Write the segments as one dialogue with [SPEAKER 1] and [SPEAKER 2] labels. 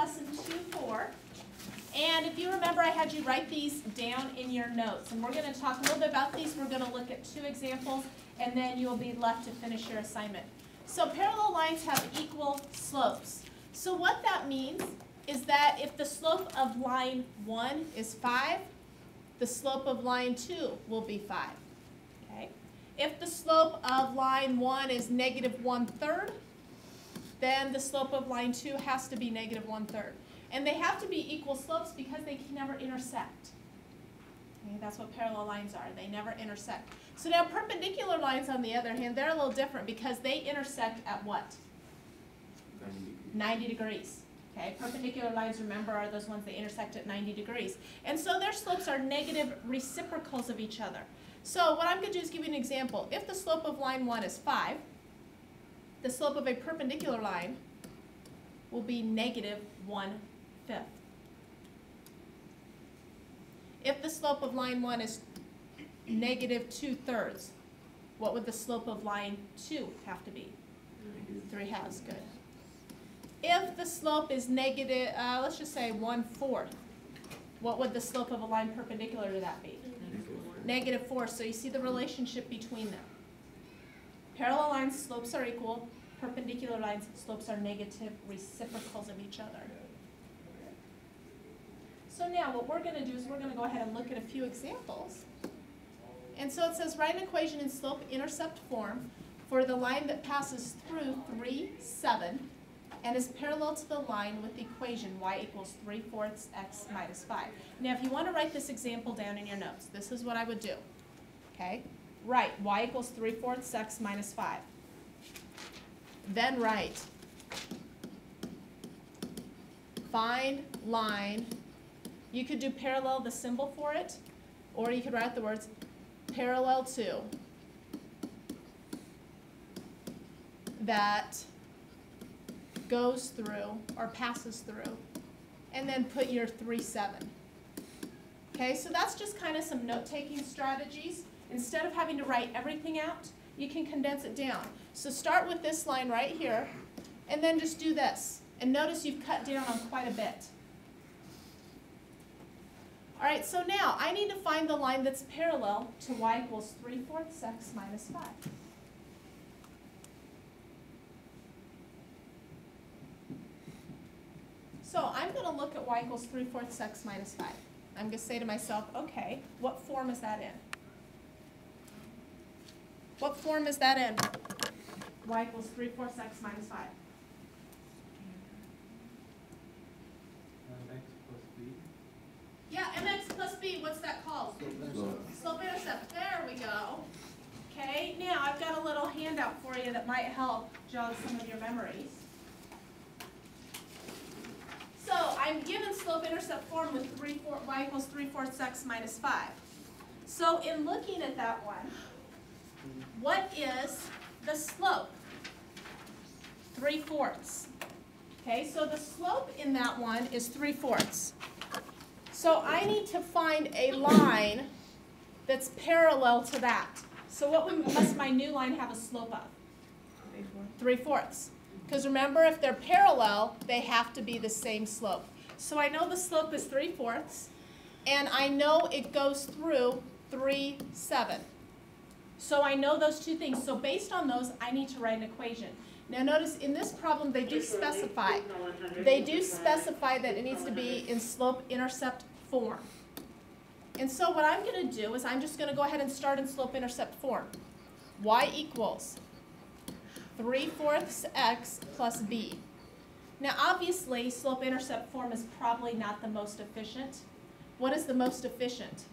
[SPEAKER 1] lesson 2-4. And if you remember, I had you write these down in your notes. And we're going to talk a little bit about these. We're going to look at 2 examples, and then you'll be left to finish your assignment. So parallel lines have equal slopes. So what that means is that if the slope of line 1 is 5, the slope of line 2 will be 5. Okay? If the slope of line 1 is -1/3, then the slope of line 2 has to be -1/3. And they have to be equal slopes because they can never intersect. Okay, that's what parallel lines are. They never intersect. So now perpendicular lines, on the other hand, they're a little different because they intersect at what? 90 degrees. Okay, perpendicular lines, remember, are those ones that intersect at 90 degrees. And so their slopes are negative reciprocals of each other. So what I'm going to do is give you an example. If the slope of line 1 is 5, the slope of a perpendicular line will be -1/5. If the slope of line 1 is -2/3, what would the slope of line 2 have to be? 3/2, good. If the slope is negative, let's just say 1/4, what would the slope of a line perpendicular to that be? -4. So you see the relationship between them. Parallel lines, slopes are equal. Perpendicular lines, slopes are negative reciprocals of each other. So now what we're going to do is we're going to go ahead and look at a few examples. And so it says, write an equation in slope-intercept form for the line that passes through 3, 7, and is parallel to the line with the equation y equals 3/4 x minus 5. Now if you want to write this example down in your notes, this is what I would do. Okay? Write y equals 3/4 x minus 5. Then write, find line. You could do parallel, the symbol for it, or you could write the words parallel to that goes through or passes through, and then put your 3, 7. Okay, so that's just kind of some note-taking strategies. Instead of having to write everything out, you can condense it down. So start with this line right here, and then just do this. And notice you've cut down on quite a bit. All right, so now I need to find the line that's parallel to y equals 3/4 x minus 5. So I'm going to look at y equals 3/4 x minus 5. I'm going to say to myself, okay, what form is that in? What form is that in? Y equals 3/4 x minus 5.
[SPEAKER 2] X plus b.
[SPEAKER 1] Yeah, mx plus b, what's that called? Slope-intercept. There we go. Okay, now I've got a little handout for you that might help jog some of your memories. So I'm given slope-intercept form with y equals 3/4 x minus 5. So in looking at that one, what is the slope? 3/4. Okay, so the slope in that one is 3/4. So I need to find a line that's parallel to that. So what must my new line have a slope of? 3/4. Because remember, if they're parallel, they have to be the same slope. So I know the slope is 3/4, and I know it goes through 3, 7. So I know those two things. So based on those, I need to write an equation. Now notice in this problem, they do specify that it needs to be in slope-intercept form. And so what I'm going to do is I'm just going to go ahead and start in slope-intercept form. Y equals 3/4 x plus b. Now obviously, slope-intercept form is probably not the most efficient. What is the most efficient?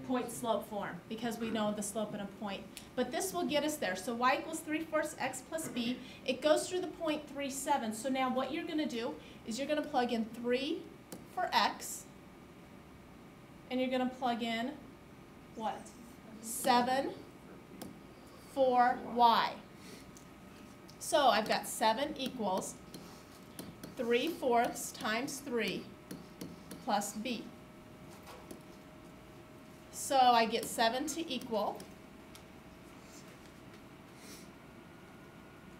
[SPEAKER 1] Point slope form, because we know the slope at a point. But this will get us there. So y equals 3/4 x plus b. It goes through the point 3, 7. So now what you're going to do is you're going to plug in 3 for x, and you're going to plug in what? 7 for y. So I've got 7 equals 3/4 times 3 plus b. So I get 7 to equal,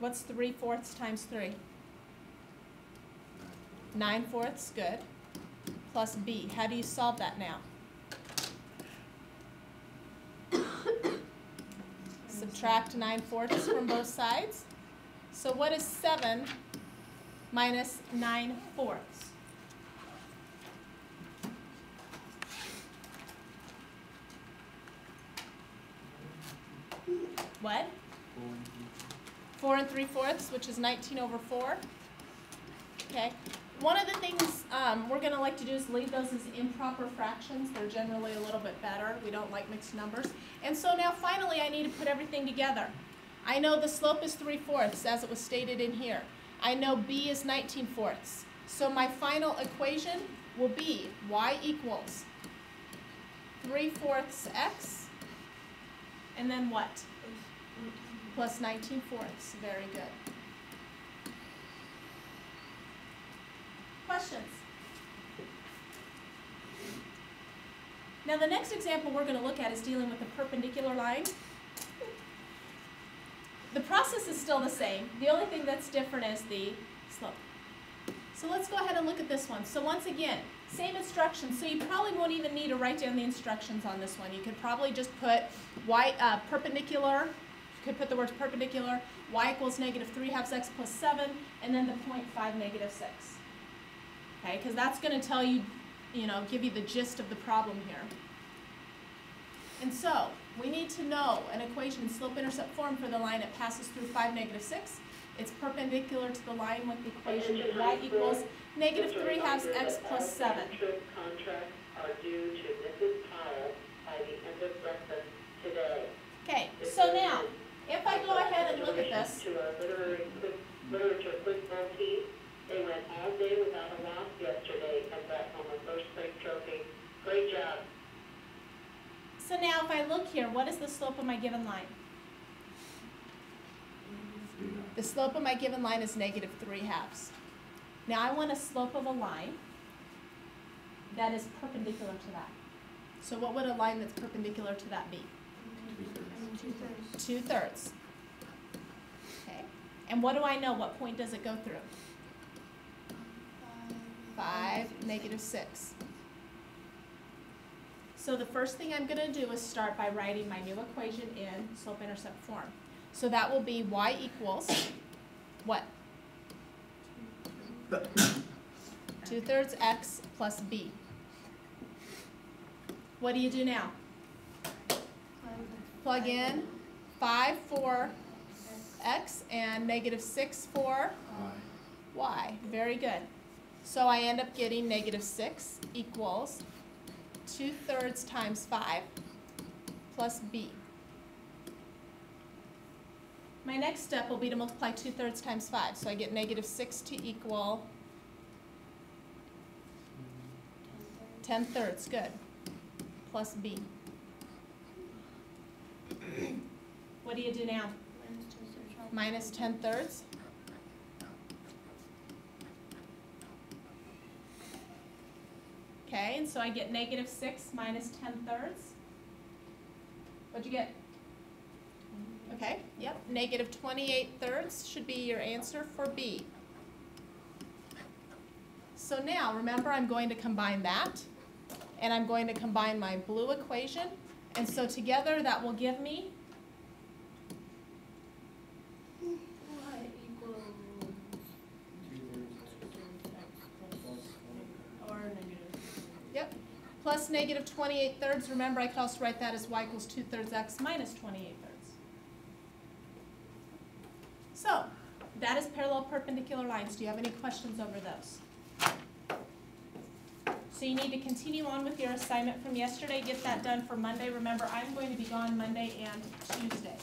[SPEAKER 1] what's 3/4 times 3? 9/4, good, plus b. How do you solve that now? Subtract 9/4 from both sides. So what is 7 minus 9/4? What? 4 3/4, which is 19/4. Okay. One of the things we're going to like to do is leave those as improper fractions. They're generally a little bit better. We don't like mixed numbers. And so now finally I need to put everything together. I know the slope is 3/4 as it was stated in here. I know b is 19/4. So my final equation will be y equals 3/4 x and then what? Plus 19/4. Very good. Questions? Now the next example we're going to look at is dealing with a perpendicular line. The process is still the same. The only thing that's different is the slope. So let's go ahead and look at this one. So once again, same instructions. So you probably won't even need to write down the instructions on this one. You could probably just put y perpendicular. You could put the words perpendicular. Y equals -3/2 x plus 7, and then the 0.5 -6. Okay, because that's going to tell you, give you the gist of the problem here. And so, we need to know an equation in slope-intercept form for the line that passes through 5 -6. It's perpendicular to the line with the equation that y equals -3/2 x plus 7.
[SPEAKER 2] Contracts are due to Mrs. Powell by the end of breakfast today.
[SPEAKER 1] Okay, so now, if I go ahead and look at this,
[SPEAKER 2] To our literature quiz bowl team, they went all day without a loss yesterday and brought home a first place trophy. Great job.
[SPEAKER 1] so now if I look here, what is the slope of my given line? The slope of my given line is -3/2. Now I want a slope of a line that is perpendicular to that. So what would a line that's perpendicular to that be? 2/3. Okay. And what do I know? What point does it go through? 5, -6. So the first thing I'm going to do is start by writing my new equation in slope-intercept form. So that will be y equals what? 2/3 x plus b. What do you do now? Plug in 5 for x and -6 for y. Very good. So I end up getting -6 equals 2/3 times 5 plus b. My next step will be to multiply 2/3 times 5. So I get -6 to equal 10/3. Good. Plus b. What do you do now? Minus 10/3. Okay, and so I get -6 minus 10/3. What'd you get? Okay, yep, -28/3 should be your answer for B. So now, remember, I'm going to combine that, and I'm going to combine my blue equation, and so together that will give me plus -28/3. Remember, I could also write that as y equals 2/3 x minus 28/3. So, that is parallel perpendicular lines. Do you have any questions over those? So you need to continue on with your assignment from yesterday. Get that done for Monday. Remember, I'm going to be gone Monday and Tuesday.